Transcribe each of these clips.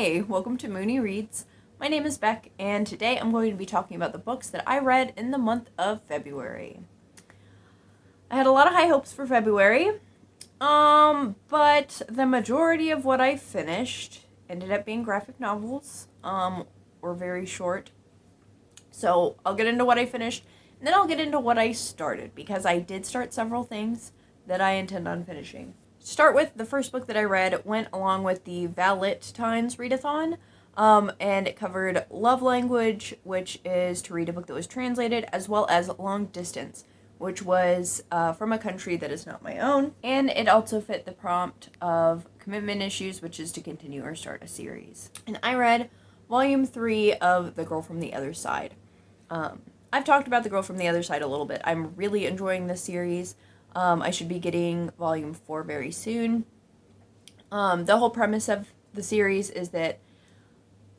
Hey, welcome to Mooney Reads. My name is Beck, and today I'm going to be talking about the books that I read in the month of February. I had a lot of high hopes for February, but the majority of what I finished ended up being graphic novels, or very short. So I'll get into what I finished, and then I'll get into what I started, because I did start several things that I intend on finishing. Start with the first book that I read went along with the VaLITines readathon, and it covered love language, which is to read a book that was translated, as well as long distance, which was from a country that is not my own, and it also fit the prompt of commitment issues, which is to continue or start a series. And I read volume 3 of The Girl from the Other Side. I've talked about The Girl from the Other Side a little bit. I'm really enjoying this series. I should be getting volume 4 very soon. The whole premise of the series is that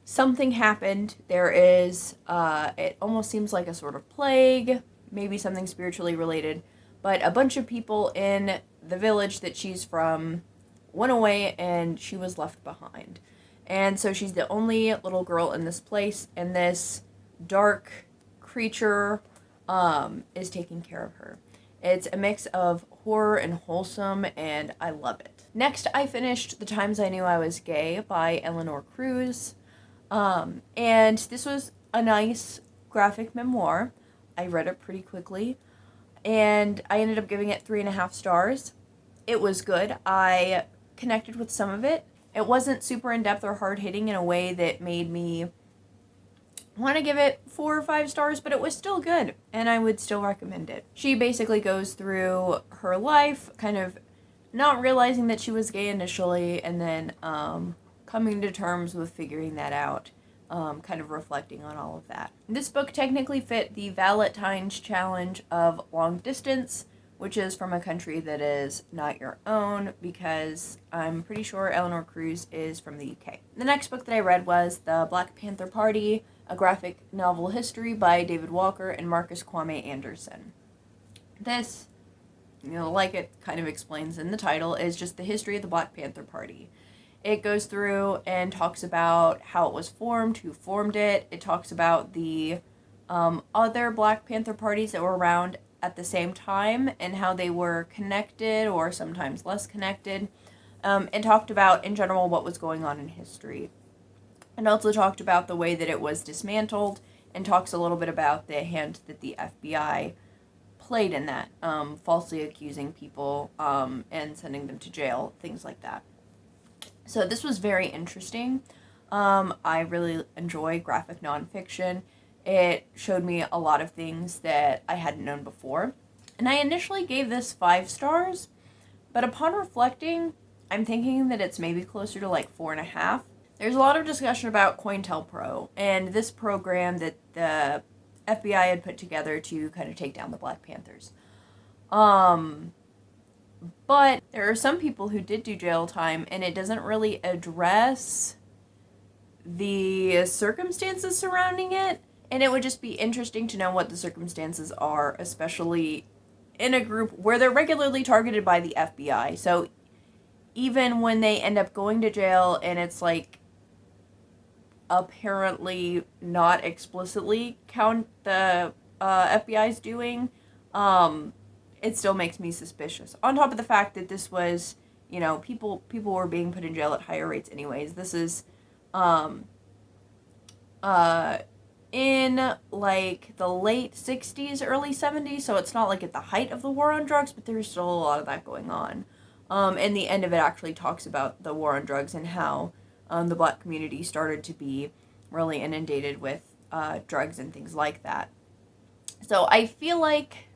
something happened. There is, it almost seems like a sort of plague, maybe something spiritually related, but a bunch of people in the village that she's from went away and she was left behind. And so she's the only little girl in this place, and this dark creature is taking care of her. It's a mix of horror and wholesome, and I love it. Next, I finished The Times I Knew I Was Gay by Eleanore Cruz. And this was a nice graphic memoir. I read it pretty quickly, and I ended up giving it 3.5 stars. It was good. I connected with some of it. It wasn't super in-depth or hard-hitting in a way that made me want to give it 4 or 5 stars, but it was still good, and I would still recommend it. She basically goes through her life, kind of not realizing that she was gay initially, and then coming to terms with figuring that out, kind of reflecting on all of that. This book technically fit the VaLITines challenge of long distance, which is from a country that is not your own, because I'm pretty sure Eleanore Cruz is from the UK. The next book that I read was The Black Panther Party, a graphic novel history by David Walker and Marcus Kwame Anderson. This, like it kind of explains in the title, is just the history of the Black Panther Party. It goes through and talks about how it was formed, who formed it. It talks about the other Black Panther parties that were around at the same time and how they were connected or sometimes less connected, and talked about, in general, what was going on in history. And also talked about the way that it was dismantled, and talks a little bit about the hand that the FBI played in that, falsely accusing people and sending them to jail, things like that. So this was very interesting. I really enjoy graphic nonfiction. It showed me a lot of things that I hadn't known before. And I initially gave this 5 stars, but upon reflecting, I'm thinking that it's maybe closer to like 4.5. There's a lot of discussion about COINTELPRO and this program that the FBI had put together to kind of take down the Black Panthers. But there are some people who did do jail time, and it doesn't really address the circumstances surrounding it. And it would just be interesting to know what the circumstances are, especially in a group where they're regularly targeted by the FBI. So even when they end up going to jail and it's like apparently not explicitly count the FBI's doing, it still makes me suspicious. On top of the fact that this was, people were being put in jail at higher rates anyways. This is in like the late 60s, early 70s, so it's not like at the height of the war on drugs, but there's still a lot of that going on. And the end of it actually talks about the war on drugs and how the Black community started to be really inundated with drugs and things like that. So I feel like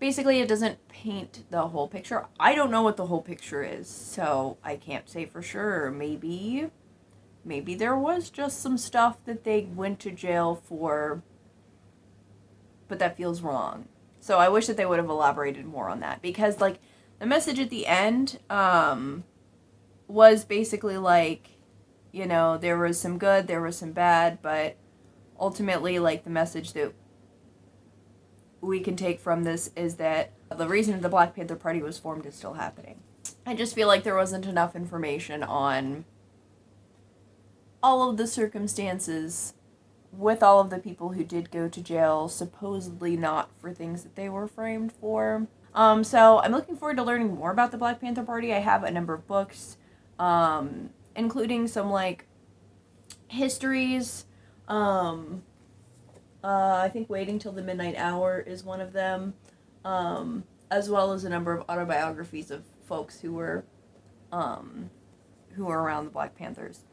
basically it doesn't paint the whole picture. I don't know what the whole picture is, so I can't say for sure. Maybe there was just some stuff that they went to jail for, but that feels wrong. So I wish that they would have elaborated more on that, because like the message at the end was basically like, there was some good, there was some bad, but ultimately like the message that we can take from this is that the reason the Black Panther Party was formed is still happening. I just feel like there wasn't enough information on all of the circumstances with all of the people who did go to jail, supposedly not for things that they were framed for. So I'm looking forward to learning more about the Black Panther Party. I have a number of books, including some, like, histories. I think Waiting Till the Midnight Hour is one of them, as well as a number of autobiographies of folks who were around the Black Panthers.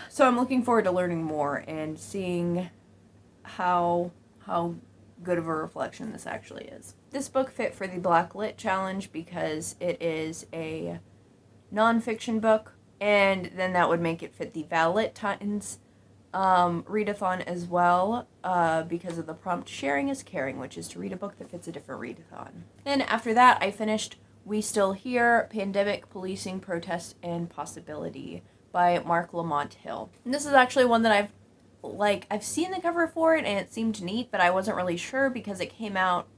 So I'm looking forward to learning more and seeing how good of a reflection this actually is. This book fit for the Black Lit Challenge because it is a nonfiction book, and then that would make it fit the VaLITines readathon as well, because of the prompt Sharing is Caring, which is to read a book that fits a different readathon. Then after that, I finished We Still Here, Pandemic, Policing, Protest, and Possibility by Marc Lamont Hill. And this is actually one that I've seen the cover for it and it seemed neat, but I wasn't really sure because it came out,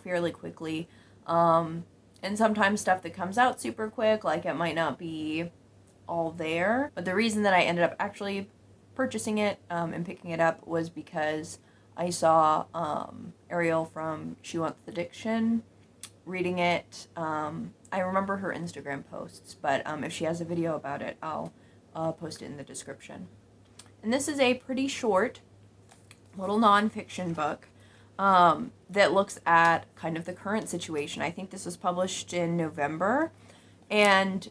fairly quickly. And sometimes stuff that comes out super quick, like, it might not be all there. But the reason that I ended up actually purchasing it and picking it up was because I saw Ariel from She Wants the Diction reading it. I remember her Instagram posts, but if she has a video about it, I'll post it in the description. And this is a pretty short little nonfiction book that looks at kind of the current situation. I think this was published in November, and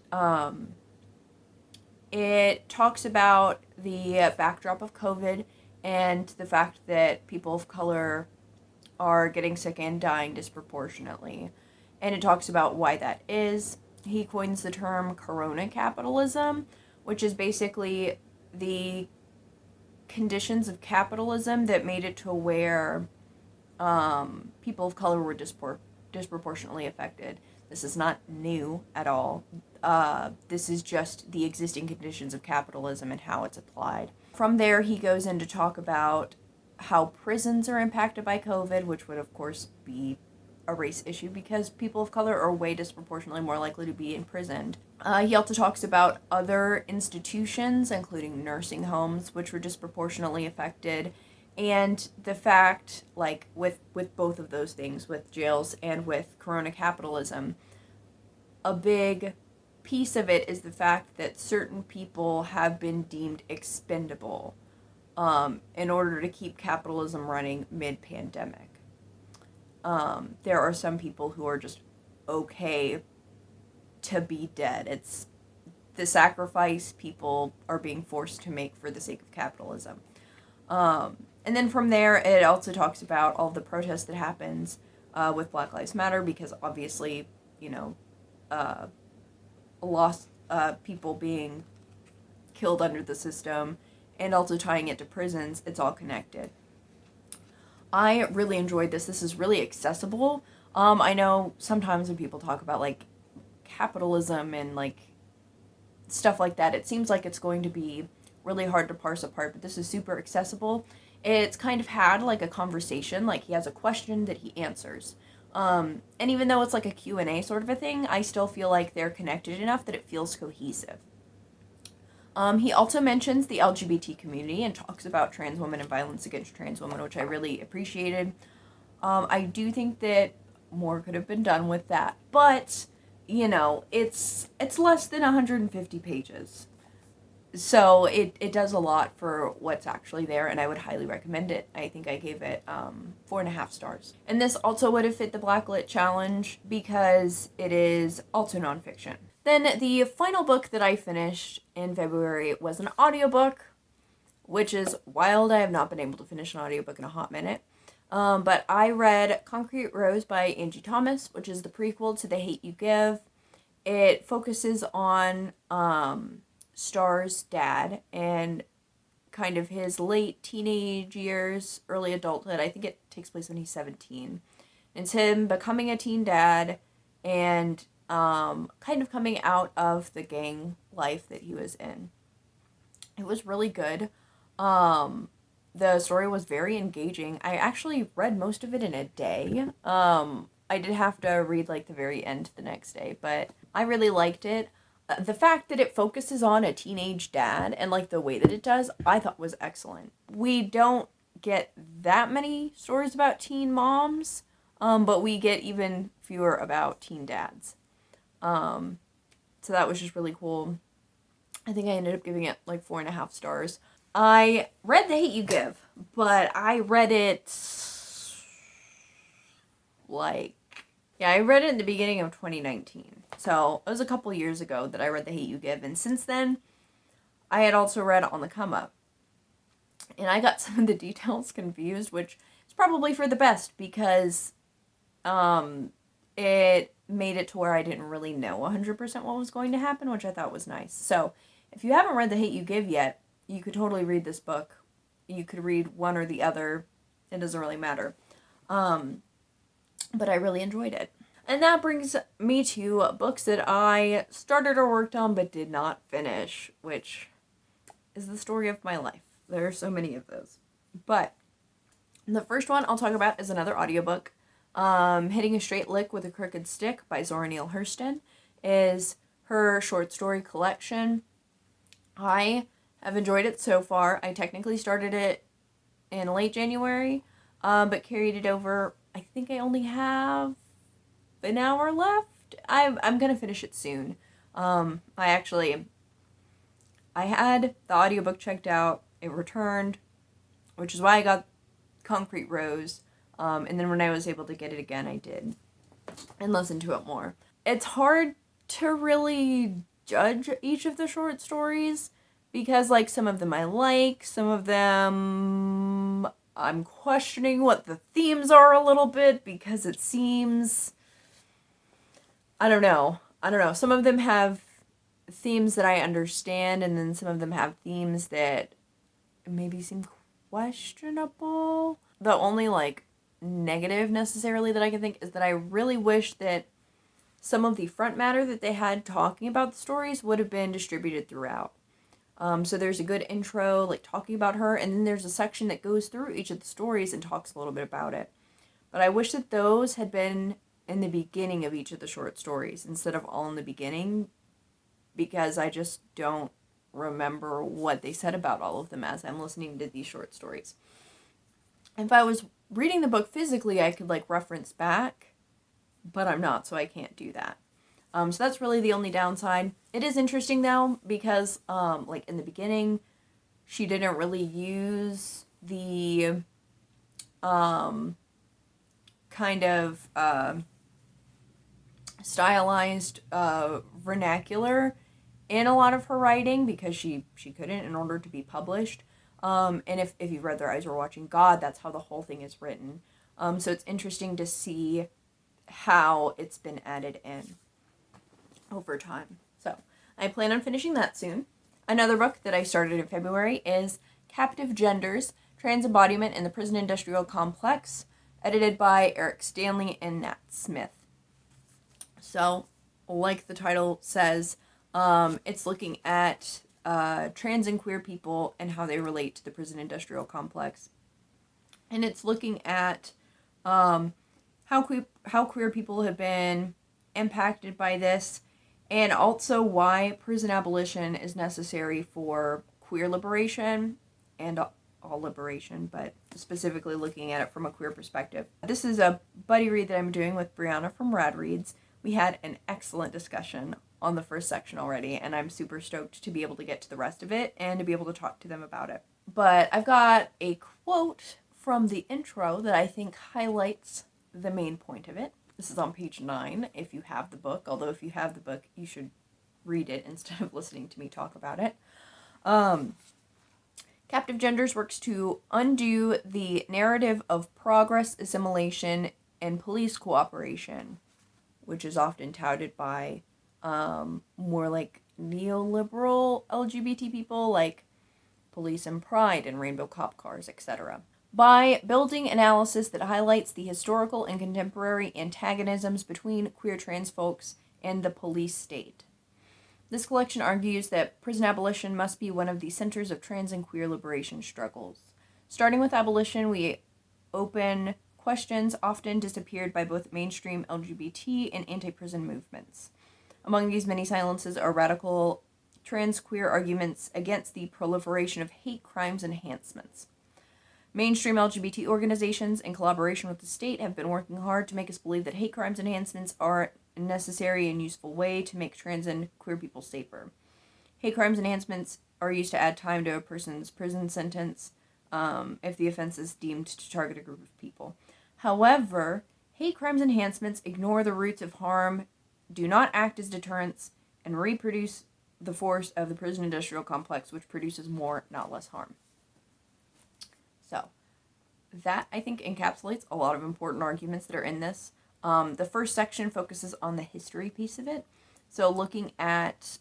it talks about the backdrop of COVID and the fact that people of color are getting sick and dying disproportionately. And it talks about why that is. He coins the term corona capitalism, which is basically the conditions of capitalism that made it to where people of color were disproportionately affected. This is not new at all. This is just the existing conditions of capitalism and how it's applied. From there, he goes in to talk about how prisons are impacted by COVID, which would, of course, be a race issue because people of color are way disproportionately more likely to be imprisoned. He also talks about other institutions, including nursing homes, which were disproportionately affected, and the fact, like, with both of those things, with jails and with corona capitalism, a big piece of it is the fact that certain people have been deemed expendable in order to keep capitalism running mid-pandemic. There are some people who are just okay to be dead. It's the sacrifice people are being forced to make for the sake of capitalism. And then from there, it also talks about all the protests that happens with Black Lives Matter, because obviously, lost people being killed under the system, and also tying it to prisons. It's all connected. I really enjoyed this. This is really accessible. I know sometimes when people talk about, like, capitalism and, like, stuff like that, it seems like it's going to be really hard to parse apart, but this is super accessible. It's kind of had, like, a conversation, like, he has a question that he answers. And even though it's like a Q&A sort of a thing, I still feel like they're connected enough that it feels cohesive. He also mentions the LGBT community and talks about trans women and violence against trans women, which I really appreciated. I do think that more could have been done with that, but, it's less than 150 pages. So it does a lot for what's actually there, and I would highly recommend it. I think I gave it 4.5 stars. And this also would have fit the Black Lit Challenge because it is also nonfiction. Then the final book that I finished in February was an audiobook, which is wild. I have not been able to finish an audiobook in a hot minute. But I read Concrete Rose by Angie Thomas, which is the prequel to The Hate You Give. It focuses on Star's dad and kind of his late teenage years, early adulthood. I think it takes place when he's 17. It's him becoming a teen dad and kind of coming out of the gang life that he was in. It was really good. The story was very engaging. I actually read most of it in a day. I did have to read, like, the very end the next day, but I really liked it. the fact that it focuses on a teenage dad and like the way that it does, I thought was excellent. We don't get that many stories about teen moms, but we get even fewer about teen dads. So that was just really cool. I think I ended up giving it like 4.5 stars. I read The Hate You Give, but I read it I read it in the beginning of 2019. So it was a couple years ago that I read The Hate You Give, and since then, I had also read On the Come Up. And I got some of the details confused, which is probably for the best, because it made it to where I didn't really know 100% what was going to happen, which I thought was nice. So if you haven't read The Hate You Give yet, you could totally read this book. You could read one or the other. It doesn't really matter. But I really enjoyed it. And that brings me to books that I started or worked on but did not finish, which is the story of my life. There are so many of those. But the first one I'll talk about is another audiobook. Hitting a Straight Lick with a Crooked Stick by Zora Neale Hurston is her short story collection. I have enjoyed it so far. I technically started it in late January, but carried it over. I think I only have an hour left. I'm gonna finish it soon. I had the audiobook checked out. It returned, which is why I got Concrete Rose. And then when I was able to get it again, I did. And listen to it more. It's hard to really judge each of the short stories because, like, some of them I like, some of them I'm questioning what the themes are a little bit because it seems... I don't know. Some of them have themes that I understand, and then some of them have themes that maybe seem questionable. The only, like, negative necessarily that I can think is that I really wish that some of the front matter that they had talking about the stories would have been distributed throughout. So there's a good intro, like, talking about her, and then there's a section that goes through each of the stories and talks a little bit about it. But I wish that those had been in the beginning of each of the short stories instead of all in the beginning, because I just don't remember what they said about all of them as I'm listening to these short stories. If I was reading the book physically, I could, like, reference back, but I'm not, so I can't do that. So that's really the only downside. It is interesting, though, because, like, in the beginning, she didn't really use the, kind of, stylized, vernacular in a lot of her writing, because she couldn't in order to be published. And if you've read Their Eyes Were Watching God, that's how the whole thing is written. So it's interesting to see how it's been added in over time. So I plan on finishing that soon. Another book that I started in February is Captive Genders, Trans Embodiment in the Prison Industrial Complex, edited by Eric Stanley and Nat Smith. So, like the title says, it's looking at trans and queer people and how they relate to the prison industrial complex. And it's looking at how queer people have been impacted by this, and also why prison abolition is necessary for queer liberation and all liberation, but specifically looking at it from a queer perspective. This is a buddy read that I'm doing with Brianna from Rad Reads. We had an excellent discussion on the first section already, and I'm super stoked to be able to get to the rest of it and to be able to talk to them about it. But I've got a quote from the intro that I think highlights the main point of it. This is on page 9 if you have the book, although if you have the book, you should read it instead of listening to me talk about it. Captive Genders works to undo the narrative of progress, assimilation, and police cooperation, which is often touted by more like neoliberal LGBT people like Police and Pride and Rainbow Cop Cars, etc. By building analysis that highlights the historical and contemporary antagonisms between queer trans folks and the police state. This collection argues that prison abolition must be one of the centers of trans and queer liberation struggles. Starting with abolition, we open questions often disappeared by both mainstream LGBT and anti-prison movements. Among these many silences are radical trans-queer arguments against the proliferation of hate crimes enhancements. Mainstream LGBT organizations, in collaboration with the state, have been working hard to make us believe that hate crimes enhancements are a necessary and useful way to make trans and queer people safer. Hate crimes enhancements are used to add time to a person's prison sentence if the offense is deemed to target a group of people. However, hate crimes enhancements ignore the roots of harm, do not act as deterrents, and reproduce the force of the prison industrial complex, which produces more, not less harm. So, that, I think, encapsulates a lot of important arguments that are in this. The first section focuses on the history piece of it. So, looking at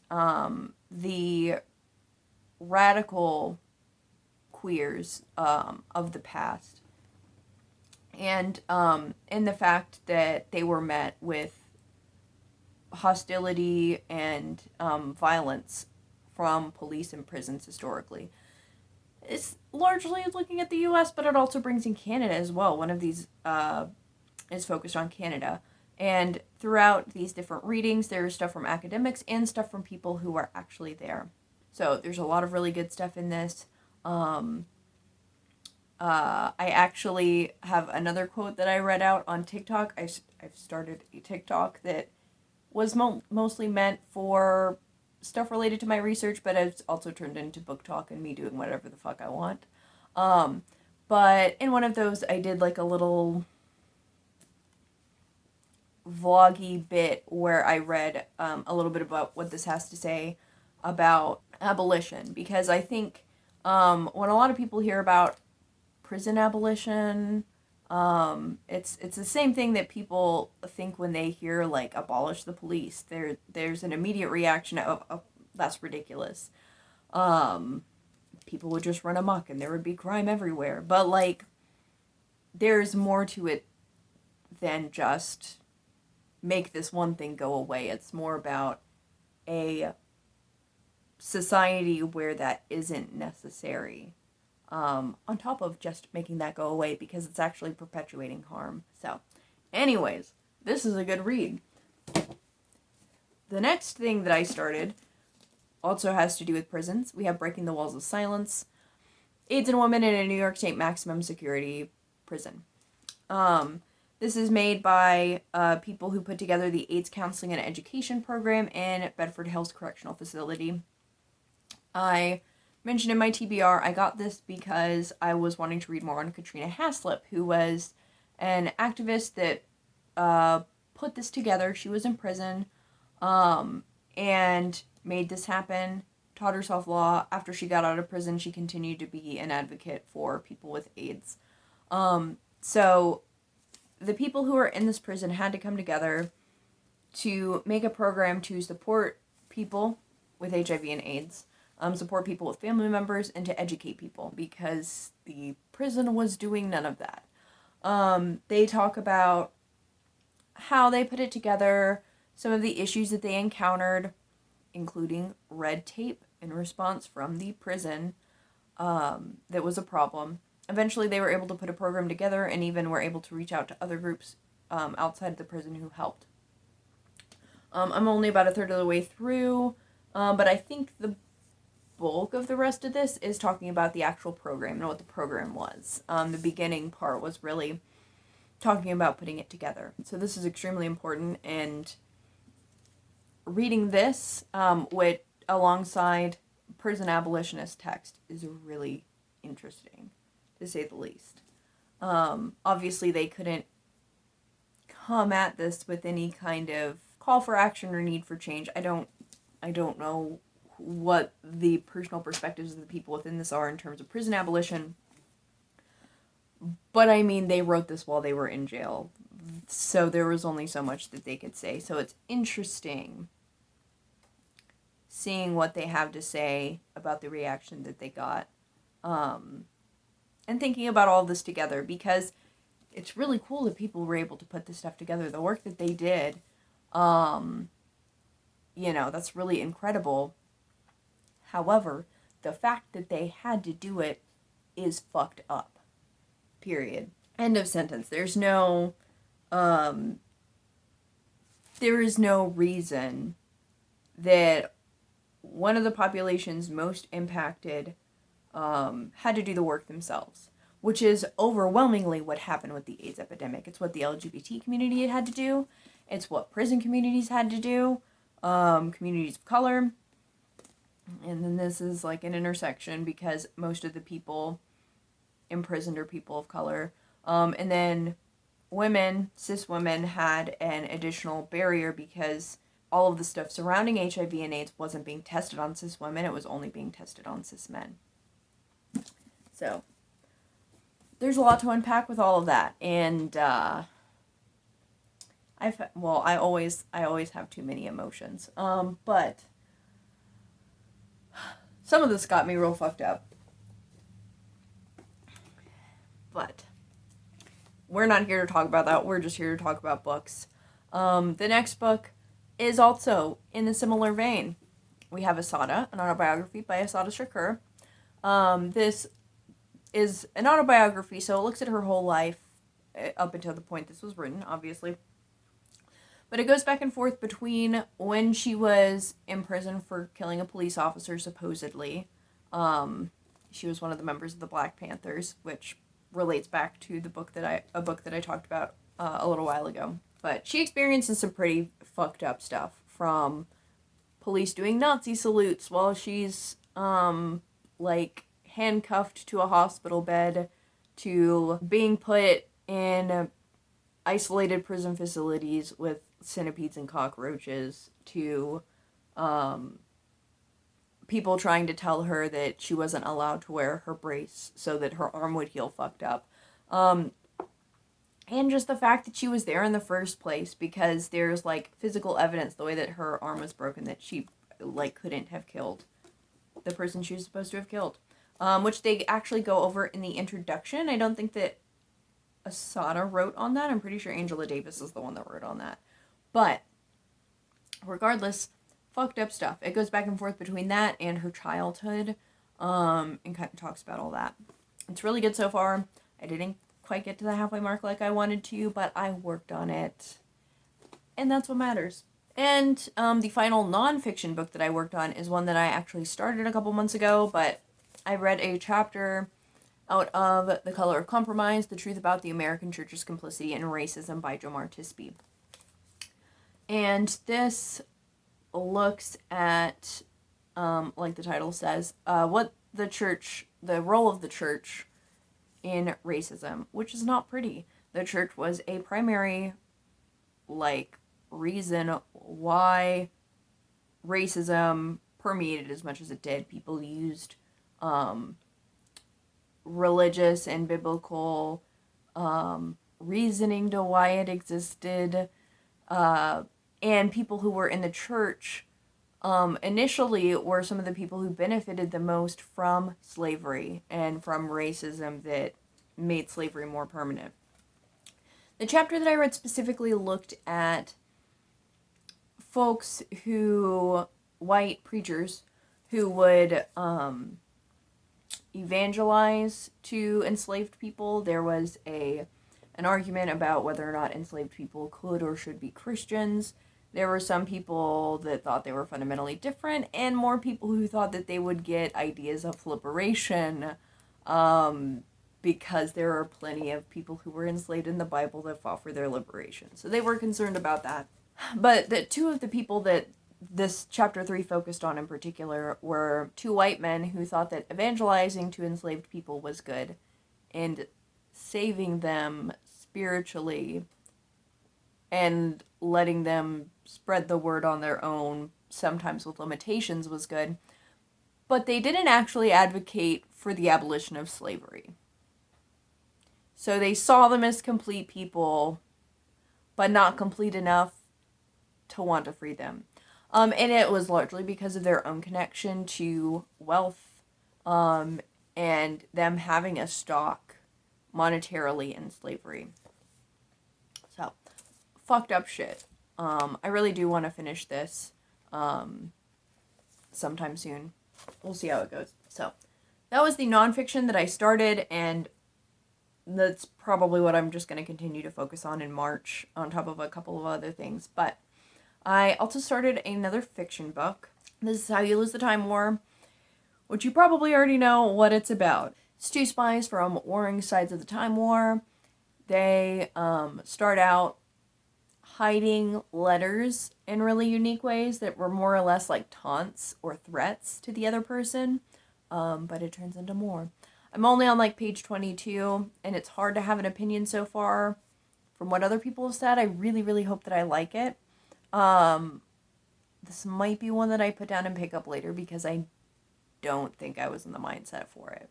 the radical queers of the past. And in the fact that they were met with hostility and violence from police and prisons historically. It's largely looking at the U.S., but it also brings in Canada as well. One of these is focused on Canada. And throughout these different readings, there's stuff from academics and stuff from people who are actually there. So there's a lot of really good stuff in this. I actually have another quote that I read out on TikTok. I've started a TikTok that was mostly meant for stuff related to my research, but it's also turned into book talk and me doing whatever the fuck I want. But in one of those, I did like a little vloggy bit where I read a little bit about what this has to say about abolition, because I think when a lot of people hear about prison abolition, it's the same thing that people think when they hear like abolish the police. There's an immediate reaction of that's ridiculous. People would just run amok and there would be crime everywhere. But like, there's more to it than just make this one thing go away. It's more about a society where that isn't necessary. On top of just making that go away, because it's actually perpetuating harm. So, anyways, this is a good read. The next thing that I started also has to do with prisons. We have Breaking the Walls of Silence, AIDS and Women in a New York State Maximum Security Prison. This is made by people who put together the AIDS Counseling and Education Program in Bedford Hills Correctional Facility. I mentioned in my TBR, I got this because I was wanting to read more on Katrina Haslip, who was an activist that put this together. She was in prison and made this happen, taught herself law. After she got out of prison, she continued to be an advocate for people with AIDS. So the people who are in this prison had to come together to make a program to support people with HIV and AIDS, support people with family members, and to educate people, because the prison was doing none of that. They talk about how they put it together, some of the issues that they encountered, including red tape in response from the prison that was a problem. Eventually they were able to put a program together and even were able to reach out to other groups outside of the prison who helped. I'm only about a third of the way through, but I think the bulk of the rest of this is talking about the actual program and what the program was. The beginning part was really talking about putting it together. So this is extremely important, and reading this with alongside prison abolitionist text is really interesting, to say the least. Obviously they couldn't come at this with any kind of call for action or need for change. I don't know what the personal perspectives of the people within this are in terms of prison abolition, but I mean, they wrote this while they were in jail, so there was only so much that they could say. So it's interesting seeing what they have to say about the reaction that they got, and thinking about all this together, because it's really cool that people were able to put this stuff together. The work that they did, that's really incredible. However, the fact that they had to do it is fucked up. Period. End of sentence. There is no reason that one of the populations most impacted had to do the work themselves, which is overwhelmingly what happened with the AIDS epidemic. It's what the LGBT community had to do. It's what prison communities had to do, communities of color. And then this is like an intersection because most of the people imprisoned are people of color. And then women, cis women, had an additional barrier because all of the stuff surrounding HIV and AIDS wasn't being tested on cis women. It was only being tested on cis men. So there's a lot to unpack with all of that. And I always have too many emotions. But some of this got me real fucked up. But we're not here to talk about that. We're just here to talk about books. The next book is also in a similar vein. We have Asada, an autobiography by Assata Shakur. This is an autobiography, so it looks at her whole life up until the point this was written, obviously. But it goes back and forth between when she was in prison for killing a police officer, supposedly. She was one of the members of the Black Panthers, which relates back to a book that I talked about a little while ago. But she experiences some pretty fucked up stuff, from police doing Nazi salutes while she's handcuffed to a hospital bed, to being put in isolated prison facilities with centipedes and cockroaches, to people trying to tell her that she wasn't allowed to wear her brace so that her arm would heal fucked up. And just the fact that she was there in the first place, because there's physical evidence, the way that her arm was broken, that she couldn't have killed the person she was supposed to have killed. Which they actually go over in the introduction. I don't think that Asada wrote on that. I'm pretty sure Angela Davis is the one that wrote on that. But regardless, fucked up stuff. It goes back and forth between that and her childhood, and kind of talks about all that. It's really good so far. I didn't quite get to the halfway mark like I wanted to, but I worked on it, and that's what matters. And the final nonfiction book that I worked on is one that I actually started a couple months ago, but I read a chapter out of The Color of Compromise, The Truth About the American Church's Complicity in Racism by Jomar Tisby. And this looks at, like the title says, what the role of the church in racism, which is not pretty. The church was a primary, reason why racism permeated as much as it did. People used religious and biblical reasoning to why it existed, and people who were in the church initially were some of the people who benefited the most from slavery and from racism that made slavery more permanent. The chapter that I read specifically looked at white preachers who would evangelize to enslaved people. There was an argument about whether or not enslaved people could or should be Christians. There were some people that thought they were fundamentally different, and more people who thought that they would get ideas of liberation, because there are plenty of people who were enslaved in the Bible that fought for their liberation. So they were concerned about that. But the two of the people that this chapter 3 focused on in particular were two white men who thought that evangelizing to enslaved people was good, and saving them spiritually and letting them spread the word on their own, sometimes with limitations, was good. But they didn't actually advocate for the abolition of slavery. So they saw them as complete people, but not complete enough to want to free them. And it was largely because of their own connection to wealth, and them having a stock monetarily in slavery. So, fucked up shit. I really do want to finish this sometime soon. We'll see how it goes. So, that was the nonfiction that I started, and that's probably what I'm just going to continue to focus on in March, on top of a couple of other things. But I also started another fiction book. This is How You Lose the Time War, which you probably already know what it's about. It's two spies from warring sides of the Time War. They start out hiding letters in really unique ways that were more or less like taunts or threats to the other person, but it turns into more. I'm only on like page 22, and it's hard to have an opinion so far from what other people have said. I really, really hope that I like it. This might be one that I put down and pick up later because I don't think I was in the mindset for it.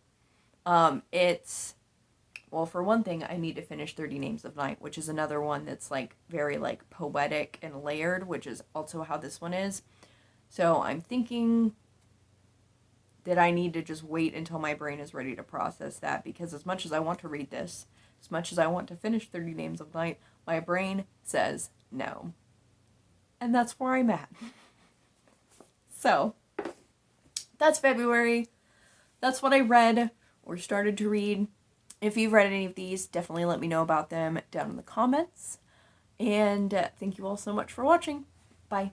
Well, for one thing, I need to finish 30 Names of Night, which is another one that's like very like poetic and layered, which is also how this one is. So I'm thinking that I need to just wait until my brain is ready to process that, because as much as I want to read this, as much as I want to finish 30 Names of Night, my brain says no. And that's where I'm at. So, that's February. That's what I read or started to read. If you've read any of these, definitely let me know about them down in the comments. And thank you all so much for watching. Bye.